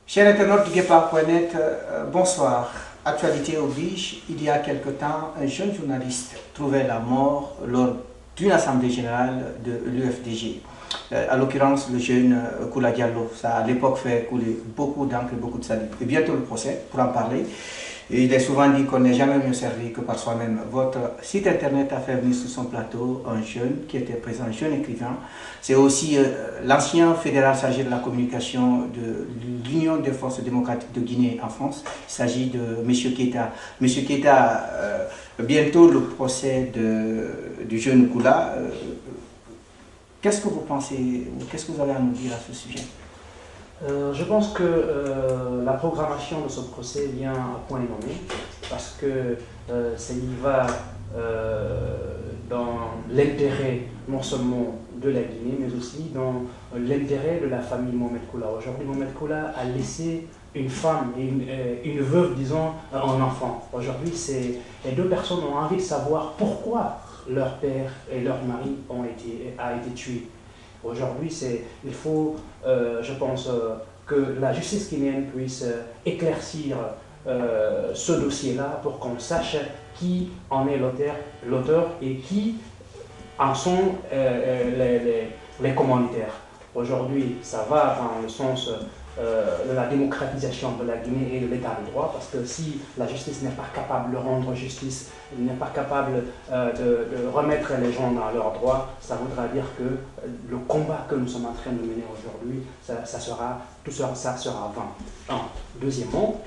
Chers internautes du Guépard.net, bonsoir. Actualité oblige, il y a quelque temps, un jeune journaliste trouvait la mort lors d'une assemblée générale de l'UFDG. À l'occurrence, le jeune Koula Diallo. Ça a à l'époque fait couler beaucoup d'encre et beaucoup de salive. Et bientôt le procès, pour en parler. Et il est souvent dit qu'on n'est jamais mieux servi que par soi-même. Votre site internet a fait venir sur son plateau un jeune qui était présent, un jeune écrivain. C'est aussi l'ancien fédéral chargé de la communication de l'Union des forces démocratiques de Guinée en France. Il s'agit de M. Keita. M. Keita, bientôt le procès du jeune Koula. Qu'est-ce que vous pensez, ou qu'est-ce que vous avez à nous dire à ce sujet? Je pense que la programmation de ce procès vient à point nommé parce que ça y va dans l'intérêt non seulement de la Guinée mais aussi dans l'intérêt de la famille Mohamed Koula. Aujourd'hui, Mohamed Koula a laissé une femme et une veuve, disons, un enfant. Aujourd'hui, les deux personnes ont envie de savoir pourquoi leur père et leur mari ont été tués. Aujourd'hui, il faut, je pense, que la justice guinéenne puisse éclaircir ce dossier-là pour qu'on sache qui en est l'auteur et qui en sont les commanditaires. Aujourd'hui, ça va dans le sens de la démocratisation de la Guinée et de l'état de droit, parce que si la justice n'est pas capable de rendre justice, n'est pas capable de remettre les gens dans leurs droits, ça voudra dire que le combat que nous sommes en train de mener aujourd'hui, tout ça sera vain. Deuxièmement,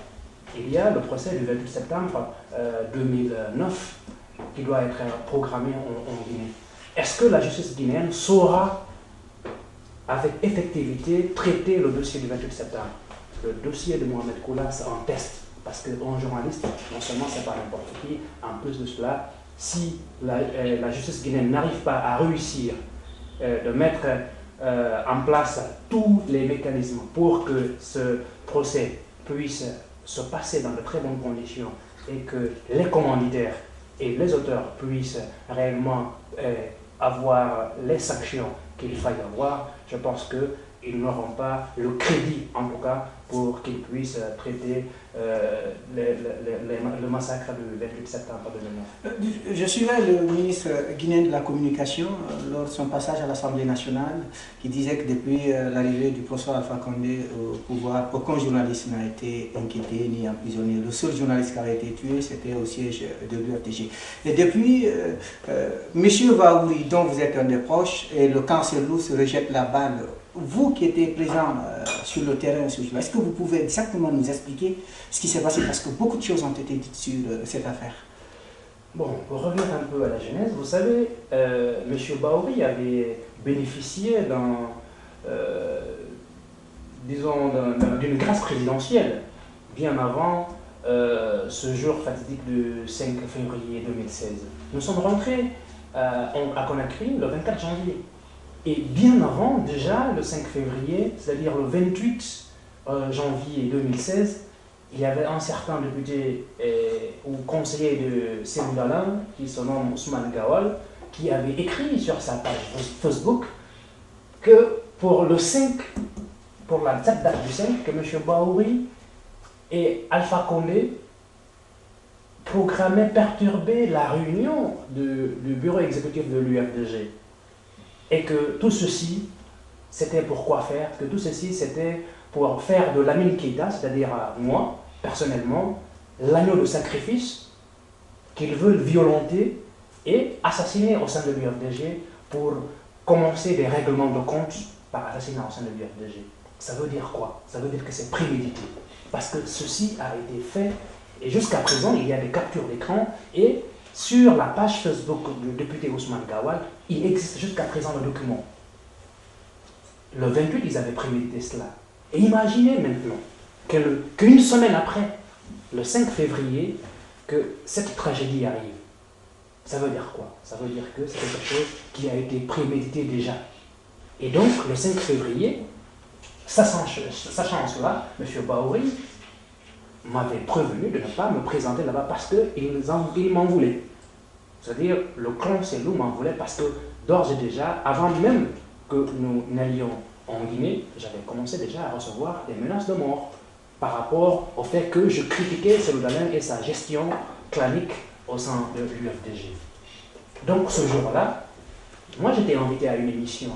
il y a le procès du 28 septembre 2009 qui doit être programmé en Guinée. Est-ce que la justice guinéenne saura avec effectivité traiter le dossier du 28 septembre? Le dossier de Mohamed Koula, c'est un test. Parce qu'un journaliste, non seulement c'est pas n'importe qui, en plus de cela, si la justice guinéenne n'arrive pas à réussir de mettre en place tous les mécanismes pour que ce procès puisse se passer dans de très bonnes conditions et que les commanditaires et les auteurs puissent réellement avoir les sanctions qu'il faille avoir, je pense qu'ils n'auront pas le crédit, en tout cas, pour qu'ils puissent traiter le massacre du 28 septembre 2009. Je suivais le ministre guinéen de la Communication lors de son passage à l'Assemblée nationale qui disait que depuis l'arrivée du professeur Alpha Condé au pouvoir, aucun journaliste n'a été inquiété ni emprisonné. Le seul journaliste qui avait été tué, c'était au siège de l'UFDG. Et depuis, M. Vaouri, dont vous êtes un des proches, et le Cancelou se rejette la balle. Vous qui étiez présent sur le terrain, est-ce que vous pouvez exactement nous expliquer ce qui s'est passé? Parce que beaucoup de choses ont été dites sur cette affaire. Bon, pour revenir un peu à la genèse, vous savez, M. Baouri avait bénéficié d'une grâce présidentielle bien avant ce jour fatidique du 5 février 2016. Nous sommes rentrés à Conakry le 24 janvier. Et bien avant, déjà, le 5 février, c'est-à-dire le 28 janvier 2016, il y avait un certain député ou conseiller de Sénégal, qui se nomme Ousmane Gawal, qui avait écrit sur sa page Facebook que pour cette date du 5, que M. Baouri et Alpha Condé programmaient perturber la réunion du bureau exécutif de l'UFDG. Et que tout ceci, c'était pour quoi faire? Que tout ceci, c'était pour faire de Lamine Keita, c'est-à-dire moi, personnellement, l'agneau de sacrifice qu'ils veulent violenter et assassiner au sein de l'UFDG pour commencer des règlements de compte par assassinat au sein de l'UFDG. Ça veut dire quoi? Ça veut dire que c'est prémédité. Parce que ceci a été fait, et jusqu'à présent, il y a des captures d'écran, et sur la page Facebook du député Ousmane Gawal, il existe jusqu'à présent le document. Le 28, ils avaient prémédité cela. Et imaginez maintenant qu'une semaine après, le 5 février, que cette tragédie arrive. Ça veut dire quoi? Ça veut dire que c'est quelque chose qui a été prémédité déjà. Et donc, le 5 février, sachant cela, M. Baouri m'avait prévenu de ne pas me présenter là-bas parce qu'il m'en voulait. C'est-à-dire, le clan Selou m'en voulait parce que d'ores et déjà, avant même que nous n'allions en Guinée, j'avais commencé déjà à recevoir des menaces de mort. par rapport au fait que je critiquais Cellou Dalein et sa gestion clanique au sein de l'UFDG. Donc ce jour-là, moi j'étais invité à une émission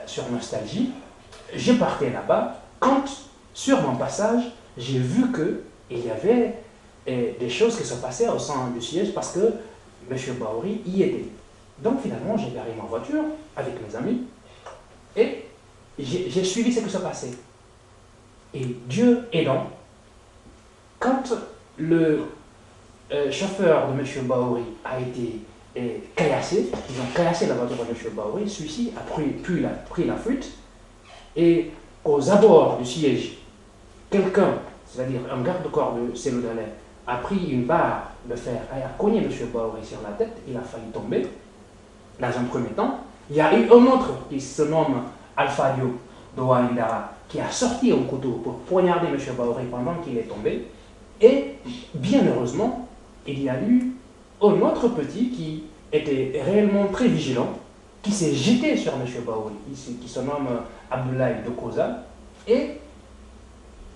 sur Nostalgie. Je partais là-bas. Quand, sur mon passage, j'ai vu qu'il y avait des choses qui se passaient au sein du siège parce que M. Bahouri y était. Donc finalement, j'ai garé ma voiture avec mes amis et j'ai suivi ce qui se passait. Et Dieu aidant, quand le chauffeur de M. Bahouri a été caillassé, ils ont caillassé la voiture de M. Bahouri, celui-ci a pris la fuite et aux abords du siège, quelqu'un, c'est-à-dire un garde-corps de Cellou Dalein, a pris une barre de fer et a cogné M. Bahouri sur la tête, il a failli tomber. Dans un premier temps, il y a eu un autre qui se nomme Alpha Dio de Walindara qui a sorti un couteau pour poignarder M. Bahouri pendant qu'il est tombé. Et bien heureusement, il y a eu un autre petit qui était réellement très vigilant, qui s'est jeté sur M. Bahouri, qui se nomme Abdoulaye Dokoza. Et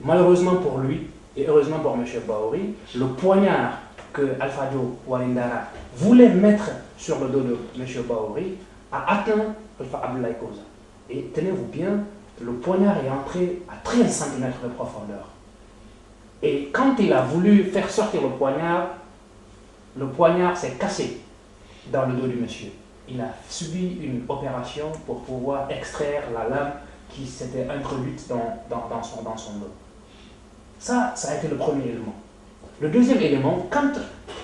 malheureusement pour lui, et heureusement pour M. Bahouri, le poignard que Alpha Dio Walindara voulait mettre sur le dos de M. Bahouri a atteint Abdoulaye Koza. Et tenez-vous bien, le poignard est entré à 13 cm de profondeur. Et quand il a voulu faire sortir le poignard s'est cassé dans le dos du monsieur. Il a subi une opération pour pouvoir extraire la lame qui s'était introduite dans son dos. Ça a été le premier élément. Le deuxième élément, quand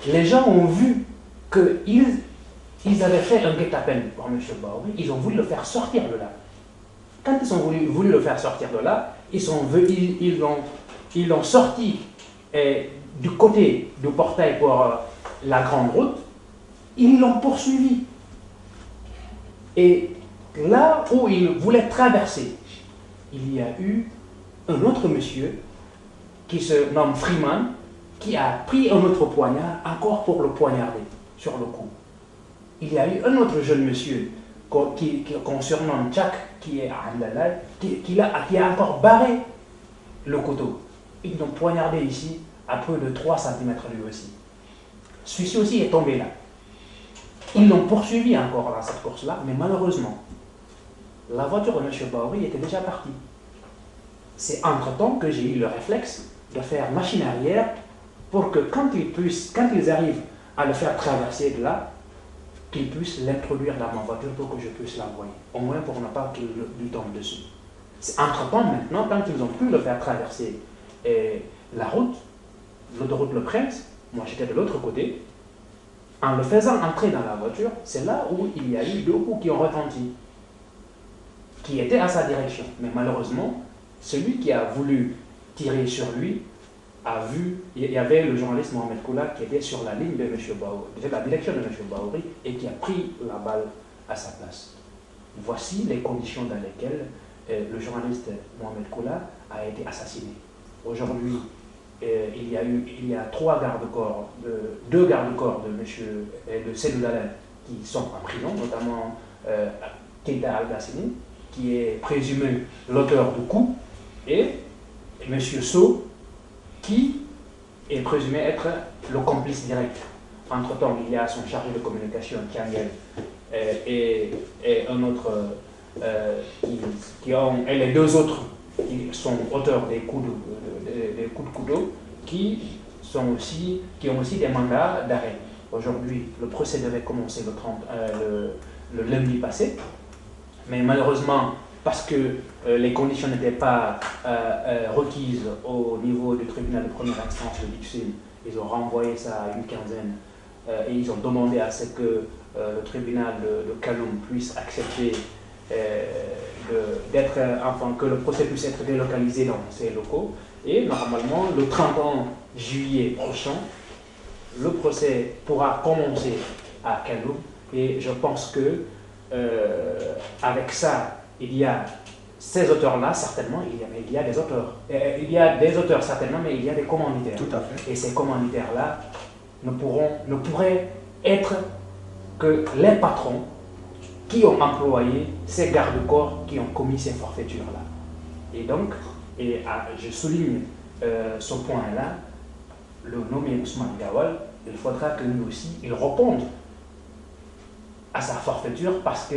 les gens ont vu qu'ils avaient fait un guet-apens pour M. Bahouri, ils ont voulu le faire sortir de là. Quand ils ont voulu le faire sortir de là, ils l'ont sorti du côté du portail pour la grande route, ils l'ont poursuivi. Et là où ils voulaient traverser, il y a eu un autre monsieur qui se nomme Freeman, qui a pris un autre poignard encore pour le poignarder sur le cou. Il y a eu un autre jeune monsieur qu'on surnomme Tchak, qui est à Andalay, qui a encore barré le couteau. Ils l'ont poignardé ici à peu de 3 cm lui aussi. Celui-ci aussi est tombé là. Ils l'ont poursuivi encore dans cette course-là, mais malheureusement, la voiture de M. Bahouri était déjà partie. C'est entre-temps que j'ai eu le réflexe de faire machine arrière pour que quand ils arrivent à le faire traverser de là, qu'ils puissent l'introduire dans ma voiture pour que je puisse l'envoyer. Au moins pour ne pas qu'il lui tombe dessus. Entre-temps, maintenant, quand ils ont pu le faire traverser la route, l'autoroute Le Prince, moi j'étais de l'autre côté, en le faisant entrer dans la voiture, c'est là où il y a eu 2 coups qui ont retenti, qui étaient à sa direction. Mais malheureusement, celui qui a voulu tirer sur lui a vu, il y avait le journaliste Mohamed Koula qui était sur la ligne de M. Bahouri, de la direction de M. Bahouri, et qui a pris la balle à sa place. Voici les conditions dans lesquelles le journaliste Mohamed Koula a été assassiné. Aujourd'hui, il y a 3 gardes-corps, 2 gardes-corps de Cellou Dalein qui sont en prison, notamment Keita Al-Gassini, qui est présumé l'auteur du coup, et M. Sow, qui est présumé être le complice direct. Entre-temps, il y a son chargé de communication, Tiangel, et un autre, et les 2 autres qui sont auteurs des coups de couteau, qui ont aussi des mandats d'arrêt. Aujourd'hui, le procès devait commencer le lundi passé, mais malheureusement, parce que les conditions n'étaient pas requises au niveau du tribunal de première instance de Dixine, ils ont renvoyé ça à une quinzaine et ils ont demandé à ce que le tribunal de Kaloum puisse accepter que le procès puisse être délocalisé dans ces locaux. Et normalement, le 31 juillet prochain, le procès pourra commencer à Kaloum. Et je pense que avec ça, il y a ces auteurs-là, certainement, il y a des auteurs. Il y a des auteurs, certainement, mais il y a des commanditaires. Tout à fait. Et ces commanditaires-là ne pourraient être que les patrons qui ont employé ces gardes-corps qui ont commis ces forfaitures-là. Et donc, je souligne ce point-là, le nommé Ousmane Gawal, il faudra que lui aussi, il réponde à sa forfaiture parce que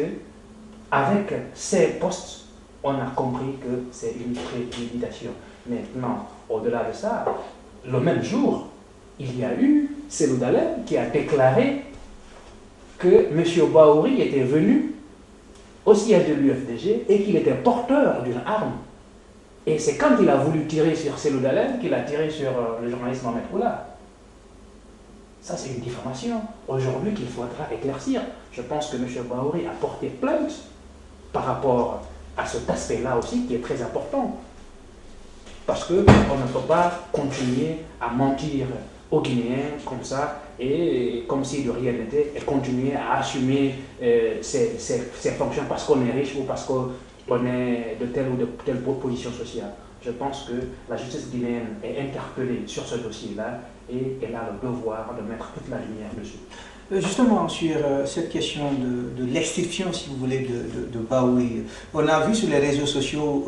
avec ces postes, on a compris que c'est une préméditation. Maintenant, au-delà de ça, le même jour, il y a eu Cellou Dalein qui a déclaré que M. Bahouri était venu au siège de l'UFDG et qu'il était porteur d'une arme. Et c'est quand il a voulu tirer sur Cellou Dalein qu'il a tiré sur le journaliste Mohamed Koula. Ça, c'est une diffamation. Aujourd'hui, qu'il faudra éclaircir. Je pense que M. Bahouri a porté plainte par rapport à cet aspect-là aussi qui est très important. Parce qu'on ne peut pas continuer à mentir aux Guinéens comme ça, et comme si de rien n'était, et continuer à assumer ses fonctions parce qu'on est riche ou parce qu'on est de telle ou de telle position sociale. Je pense que la justice guinéenne est interpellée sur ce dossier-là et elle a le devoir de mettre toute la lumière dessus. Justement, sur cette question de l'extinction, si vous voulez, de Bahouri, on a vu sur les réseaux sociaux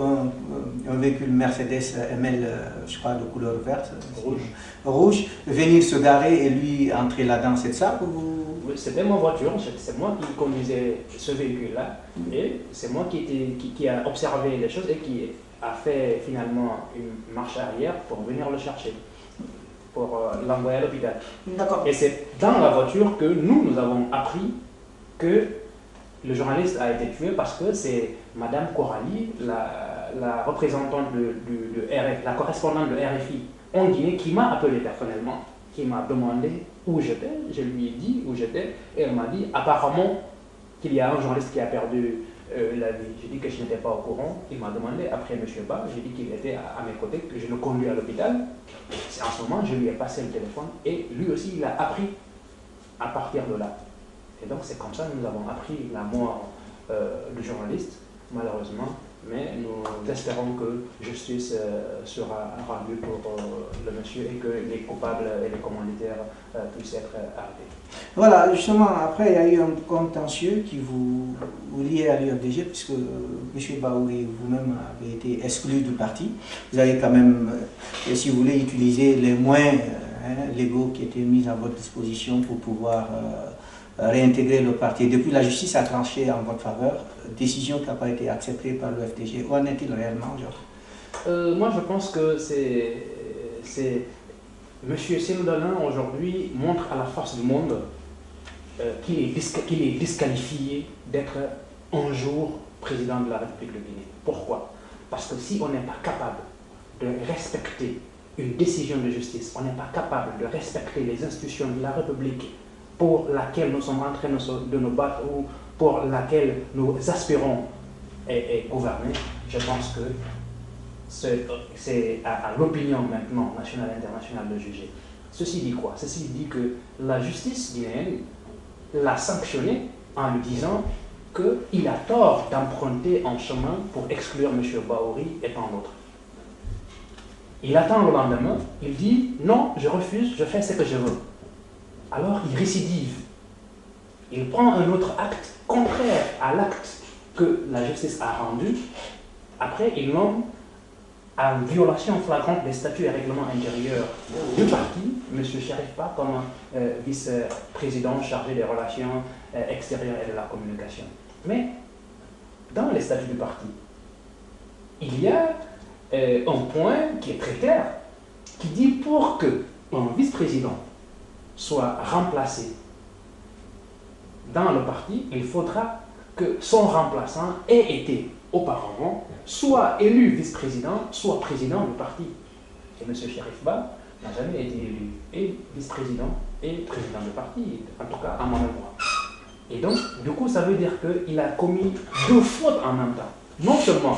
un véhicule Mercedes ML, je crois, de couleur verte, rouge, venir se garer et lui entrer là-dedans, c'est ça que vous... Oui, c'était ma voiture, c'est moi qui conduisais ce véhicule-là, et c'est moi qui a observé les choses et qui a fait finalement une marche arrière pour venir le chercher, pour l'envoyer à l'hôpital. Et c'est dans la voiture que nous avons appris que le journaliste a été tué parce que c'est Madame Coralie, la représentante de RF, la correspondante de RFI en Guinée, qui m'a appelé personnellement, qui m'a demandé où j'étais. Je lui ai dit où j'étais et elle m'a dit apparemment qu'il y a un journaliste qui a perdu la vie. J'ai dit que je n'étais pas au courant. Il m'a demandé après M. Ba, j'ai dit qu'il était à mes côtés, que je le conduis à l'hôpital. C'est en ce moment, je lui ai passé le téléphone et lui aussi, il a appris à partir de là. Et donc, c'est comme ça que nous avons appris la mort du journaliste, malheureusement. Mais nous espérons que justice sera rendue pour le monsieur et que les coupables et les commanditaires puissent être arrêtés. Voilà, justement, après, il y a eu un contentieux qui vous liait à l'UFDG, puisque M. Bahouri, vous-même, avez été exclu du parti. Vous avez quand même, si vous voulez, utilisé les moyens légaux qui étaient mis à votre disposition pour pouvoir réintégrer le parti. Depuis, la justice a tranché en votre faveur, décision qui n'a pas été acceptée par le FDG. Où en est-il réellement, Georges? Moi, je pense que c'est M. Cellou Dalein, aujourd'hui, montre à la face du monde qu'il est disqualifié d'être un jour président de la République de Guinée. Pourquoi? Parce que si on n'est pas capable de respecter une décision de justice, on n'est pas capable de respecter les institutions de la République pour laquelle nous sommes en train de nous battre ou pour laquelle nous aspirons et gouverner, je pense que c'est à l'opinion maintenant nationale et internationale de juger. Ceci dit quoi? Ceci dit que la justice guinéenne l'a sanctionné en lui disant qu'il a tort d'emprunter un chemin pour exclure M. Bahouri et tant d'autres. Il attend le lendemain, il dit non, je refuse, je fais ce que je veux. Alors il récidive. Il prend un autre acte contraire à l'acte que la justice a rendu. Après, il nomme en violation flagrante des statuts et règlements intérieurs du parti, M. Cherif Ba comme vice-président chargé des relations extérieures et de la communication. Mais dans les statuts du parti, il y a un point qui est très clair, qui dit pour qu'un vice-président soit remplacé dans le parti, il faudra que son remplaçant ait été auparavant soit élu vice-président, soit président du parti. Et M. Cherif Ba n'a jamais été élu et vice-président et président du parti, en tout cas à mon mémoire. Et donc, du coup, ça veut dire qu'il a commis deux fautes en même temps. Non seulement,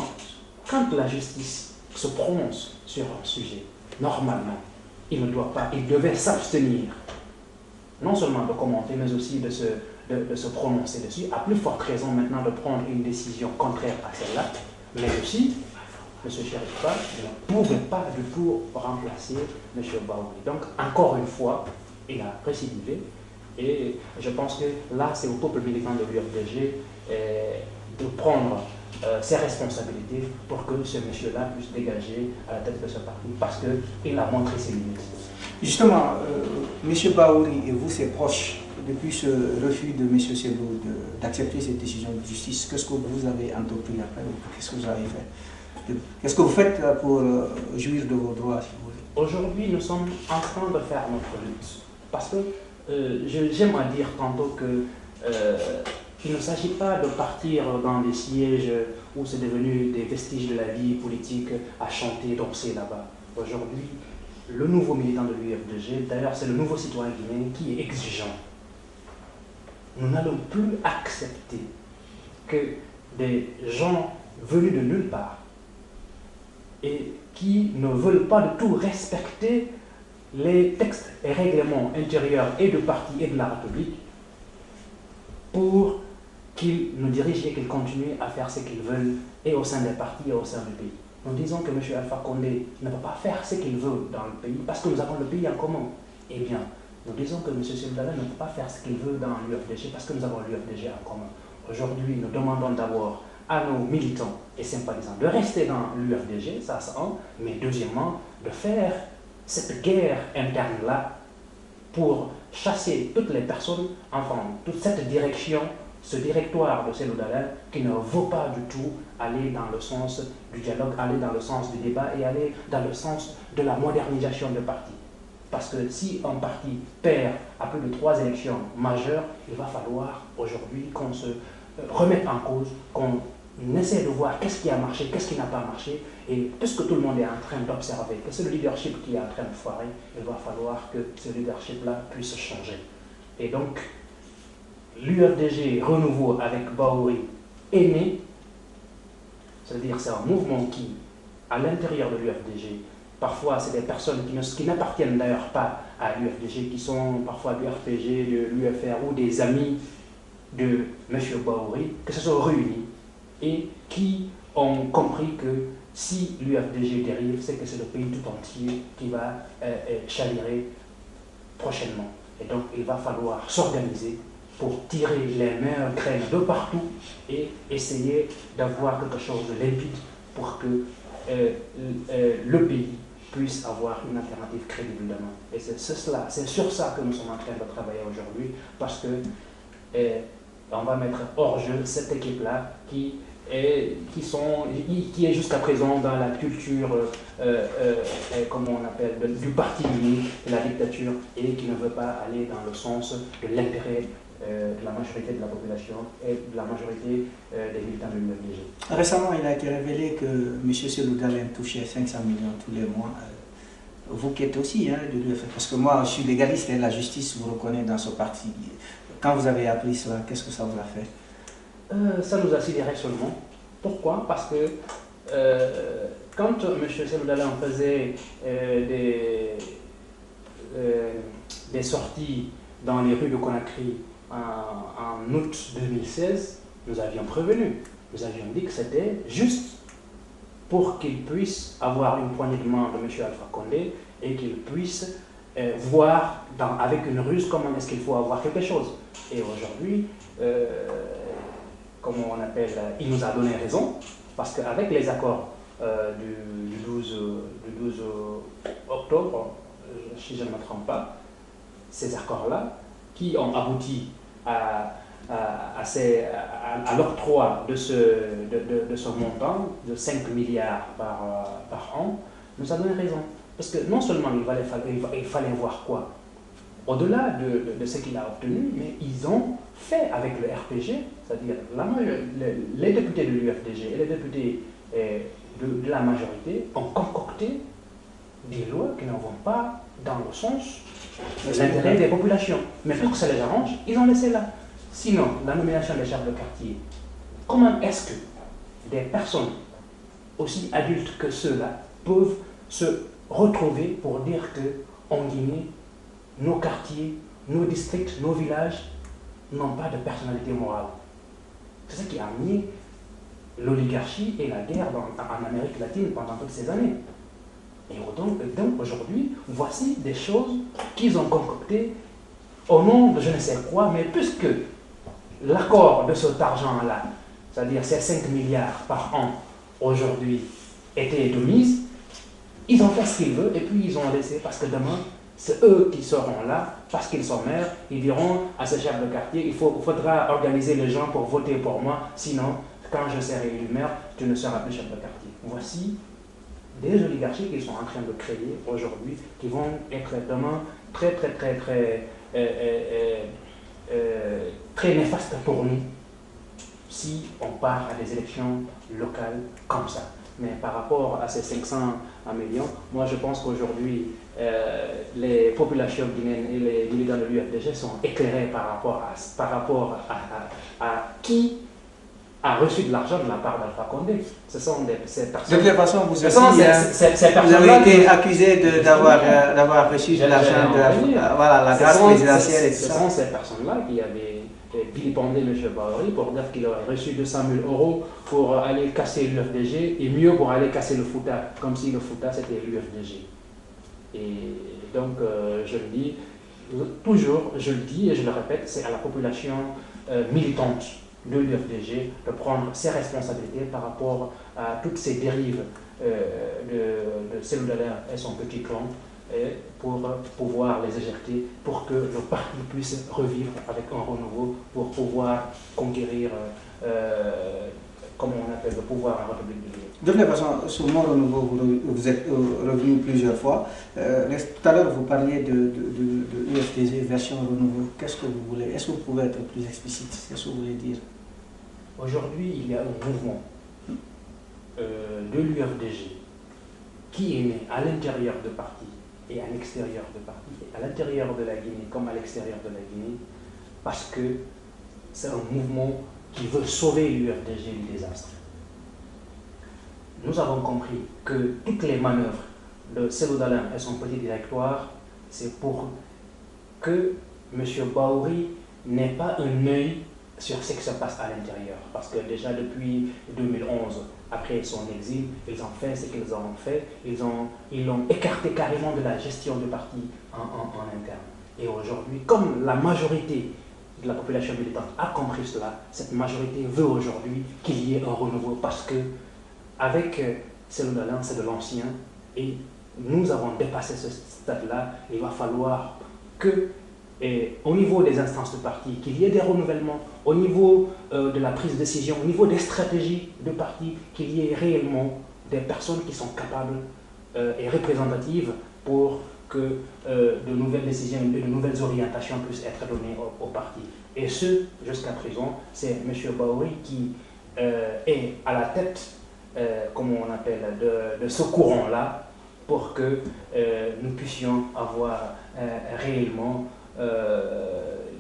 quand la justice se prononce sur un sujet, normalement, il devait s'abstenir, non seulement de commenter, mais aussi de se prononcer dessus, à plus forte raison maintenant de prendre une décision contraire à celle-là, mais aussi, M. Cherif Ba ne pouvait pas du tout remplacer M. Bahouri. Donc, encore une fois, il a récidivé, et je pense que là, c'est au peuple militant de l'UFDG de prendre ses responsabilités pour que ce monsieur-là puisse dégager à la tête de ce parti parce qu'il a montré ses limites. Justement, M. Bahouri et vous, ses proches, depuis ce refus de M. Selou d'accepter cette décision de justice, qu'est-ce que vous avez entrepris après? Qu'est-ce que vous avez fait? Qu'est-ce que vous faites pour jouir de vos droits, si vous voulez? Aujourd'hui, nous sommes en train de faire notre lutte. Parce que j'aime à dire tantôt que il ne s'agit pas de partir dans des sièges où c'est devenu des vestiges de la vie politique à chanter, danser là-bas. Aujourd'hui, le nouveau militant de l'UFDG, d'ailleurs c'est le nouveau citoyen guinéen qui est exigeant. Nous n'allons plus accepter que des gens venus de nulle part et qui ne veulent pas de tout respecter les textes et règlements intérieurs et de parti et de la République pour qu'ils nous dirigent et qu'ils continuent à faire ce qu'ils veulent et au sein des partis et au sein du pays. Nous disons que M. Alpha Condé ne peut pas faire ce qu'il veut dans le pays parce que nous avons le pays en commun. Eh bien, nous disons que M. Seloudala ne peut pas faire ce qu'il veut dans l'UFDG parce que nous avons l'UFDG en commun. Aujourd'hui, nous demandons d'abord à nos militants et sympathisants de rester dans l'UFDG, ça c'est un, mais deuxièmement, de faire cette guerre interne-là pour chasser toutes les personnes, enfin, toute cette direction, ce directoire de Seloudala qui ne veut pas du tout aller dans le sens du dialogue, aller dans le sens du débat et aller dans le sens de la modernisation du parti. Parce que si un parti perd à plus de 3 élections majeures, il va falloir aujourd'hui qu'on se remette en cause, qu'on essaie de voir qu'est-ce qui a marché, qu'est-ce qui n'a pas marché. Et puisque tout le monde est en train d'observer que c'est le leadership qui est en train de foirer, il va falloir que ce leadership-là puisse changer. Et donc, l'UFDG Renouveau avec Bahouri est né, c'est-à-dire c'est un mouvement qui, à l'intérieur de l'UFDG, parfois c'est des personnes qui n'appartiennent d'ailleurs pas à l'UFDG, qui sont parfois du RPG, de l'UFR ou des amis de M. Bahouri, qui se sont réunis et qui ont compris que si l'UFDG dérive, c'est que c'est le pays tout entier qui va chavirer prochainement. Et donc il va falloir s'organiser pour tirer les meilleures graines de partout et essayer d'avoir quelque chose de limpide pour que le pays puisse avoir une alternative crédible demain. Et c'est sur ça que nous sommes en train de travailler aujourd'hui, parce que on va mettre hors jeu cette équipe-là qui est jusqu'à présent dans la culture, comment on appelle, du parti unique, de la dictature, et qui ne veut pas aller dans le sens de l'intérêt de la majorité de la population et de la majorité des militants de l'UFDG. Récemment, il a été révélé que M. Seloudala touchait 500 millions tous les mois. Vous qui êtes aussi de l'UFDG, parce que moi je suis légaliste et la justice vous reconnaît dans ce parti. Quand vous avez appris cela, qu'est-ce que ça vous a fait? Ça nous a sidéré seulement. Pourquoi? Parce que quand M. Seloudala faisait des sorties dans les rues de Conakry en août 2016, nous avions prévenu. Nous avions dit que c'était juste pour qu'il puisse avoir une poignée de main de M. Alpha Condé et qu'il puisse voir avec une ruse comment est-ce qu'il faut avoir quelque chose. Et aujourd'hui, comment on appelle, il nous a donné raison, parce qu'avec les accords du 12 octobre, si je ne me trompe pas, ces accords-là, qui ont abouti à l'octroi de ce montant de 5 milliards par an, nous a donné raison. Parce que non seulement il fallait voir quoi, au-delà de ce qu'il a obtenu, mais ils ont fait avec le RPG, c'est-à-dire les députés de l'UFDG et les députés de la majorité ont concocté des lois qui ne vont pas dans le sens de l'intérêt des populations. Mais pour que ça les arrange, ils ont laissé là. Sinon, la nomination des chefs de quartier, comment est-ce que des personnes aussi adultes que ceux-là peuvent se retrouver pour dire qu'en Guinée, nos quartiers, nos districts, nos villages n'ont pas de personnalité morale? C'est ça qui a mis l'oligarchie et la guerre en Amérique latine pendant toutes ces années. Et donc aujourd'hui, voici des choses qu'ils ont concoctées au nom de je ne sais quoi, mais puisque l'accord de cet argent-là, c'est-à-dire ces 5 milliards par an aujourd'hui étaient de mise, ils ont fait ce qu'ils veulent et puis ils ont laissé parce que demain, c'est eux qui seront là, parce qu'ils sont maires, ils diront à ce chef de quartier, il faudra organiser les gens pour voter pour moi, sinon, quand je serai élu maire, tu ne seras plus chef de quartier. Voici des oligarchies qu'ils sont en train de créer aujourd'hui, qui vont être demain très néfastes pour nous, si on part à des élections locales comme ça. Mais par rapport à ces 500 millions, moi je pense qu'aujourd'hui, les populations guinéennes et les militants de l'UFDG sont éclairés par rapport à qui a reçu de l'argent de la part d'Alpha Condé. Ce sont ces personnes. De toute façon, vous avez été accusé d'avoir reçu de l'argent de la grâce présidentielle et tout ça. Ce sont ces personnes-là qui avaient vilipendé M. Baori pour dire qu'il aurait reçu 200 000 euros pour aller casser l'UFDG et mieux pour aller casser le Fouta, comme si le Fouta c'était l'UFDG. Et donc, je le dis, toujours, je le dis et je le répète, c'est à la population militante de l'UFDG de prendre ses responsabilités par rapport à toutes ces dérives de Cellou Dalein et son petit clan, et pour pouvoir les éjecter, pour que le parti puisse revivre avec un renouveau, pour pouvoir conquérir, comme on appelle, le pouvoir en République du Guinée. De toute façon, sur mon renouveau, vous êtes revenu plusieurs fois. Tout à l'heure, vous parliez de l'UFDG version renouveau. Qu'est-ce que vous voulez? Est-ce que vous pouvez être plus explicite? Qu'est-ce que vous voulez dire? Aujourd'hui, il y a un mouvement de l'UFDG qui est né à l'intérieur de parti et à l'extérieur de parti, à l'intérieur de la Guinée comme à l'extérieur de la Guinée, parce que c'est un mouvement qui veut sauver l'UFDG du désastre. Nous avons compris que toutes les manœuvres de Cellou Dalein et son petit directoire, c'est pour que M. Baori n'ait pas un œil sur ce qui se passe à l'intérieur. Parce que déjà depuis 2011, après son exil, ils ont fait ce qu'ils ont fait. Ils l'ont écarté carrément de la gestion du parti en interne. Et aujourd'hui, comme la majorité de la population militante a compris cela, cette majorité veut aujourd'hui qu'il y ait un renouveau parce que avec Cellou Dalein, c'est de l'ancien et nous avons dépassé ce stade-là. Il va falloir que, au niveau des instances de parti, qu'il y ait des renouvellements, au niveau de la prise de décision, au niveau des stratégies de parti, qu'il y ait réellement des personnes qui sont capables et représentatives pour que de nouvelles décisions et de nouvelles orientations puissent être données au parti. Et ce, jusqu'à présent, c'est M. Baori qui est à la tête, comme on appelle, de ce courant-là, pour que nous puissions avoir réellement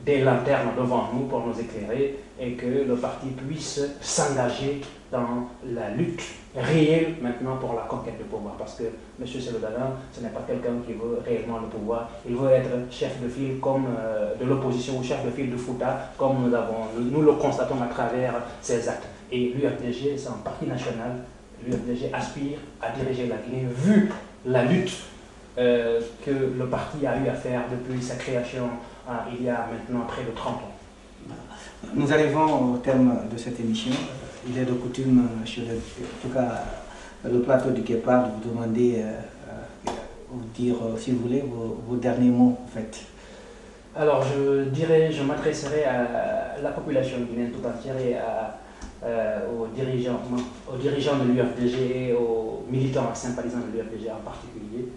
des lanternes devant nous pour nous éclairer et que le parti puisse s'engager dans la lutte réelle maintenant pour la conquête du pouvoir. Parce que M. Cellou Dalein, ce n'est pas quelqu'un qui veut réellement le pouvoir. Il veut être chef de file comme de l'opposition ou chef de file du Fouta, comme nous le constatons à travers ses actes. Et l'UFDG, c'est un parti national. L'UFDG aspire à diriger la Guinée, vu la lutte que le parti a eu à faire depuis sa création il y a maintenant près de 30 ans. Nous arrivons au terme de cette émission. Il est de coutume, en tout cas, le plateau du Guépard, de vous demander, vous dire, si vous voulez, vos derniers mots, en fait. Alors, je m'adresserai à la population guinéenne tout entière et aux dirigeants de l'UFDG et aux militants et sympathisants de l'UFDG en particulier,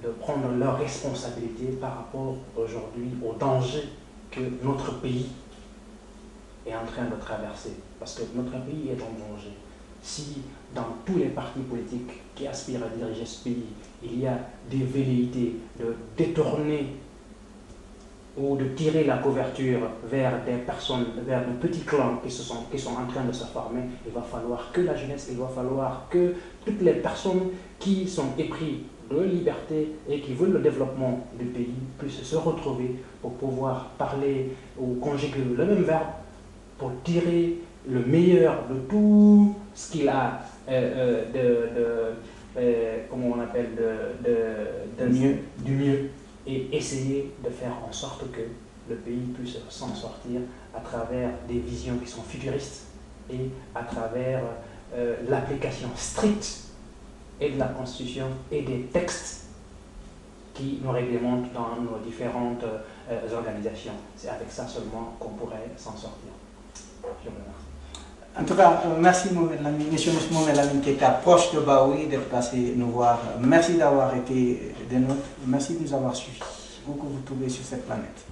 de prendre leurs responsabilités par rapport aujourd'hui au danger que notre pays est en train de traverser. Parce que notre pays est en danger. Si dans tous les partis politiques qui aspirent à diriger ce pays, il y a des velléités de détourner ou de tirer la couverture vers des personnes, vers de petits clans qui sont en train de se former, il va falloir que la jeunesse, il va falloir que toutes les personnes qui sont épris de liberté et qui veulent le développement du pays puissent se retrouver pour pouvoir parler ou conjuguer le même verbe pour tirer le meilleur de tout ce qu'il a comment on appelle, du mieux et essayer de faire en sorte que le pays puisse s'en sortir à travers des visions qui sont futuristes et à travers l'application stricte et de la Constitution et des textes qui nous réglementent dans nos différentes organisations. C'est avec ça seulement qu'on pourrait s'en sortir. Je vous remercie. En tout cas, merci Monsieur Mohamed Lamine Keita, proche de Baoui, d'être passé nous voir. Merci d'avoir été des nôtres. Merci de nous avoir suivis. Où que vous trouvez sur cette planète.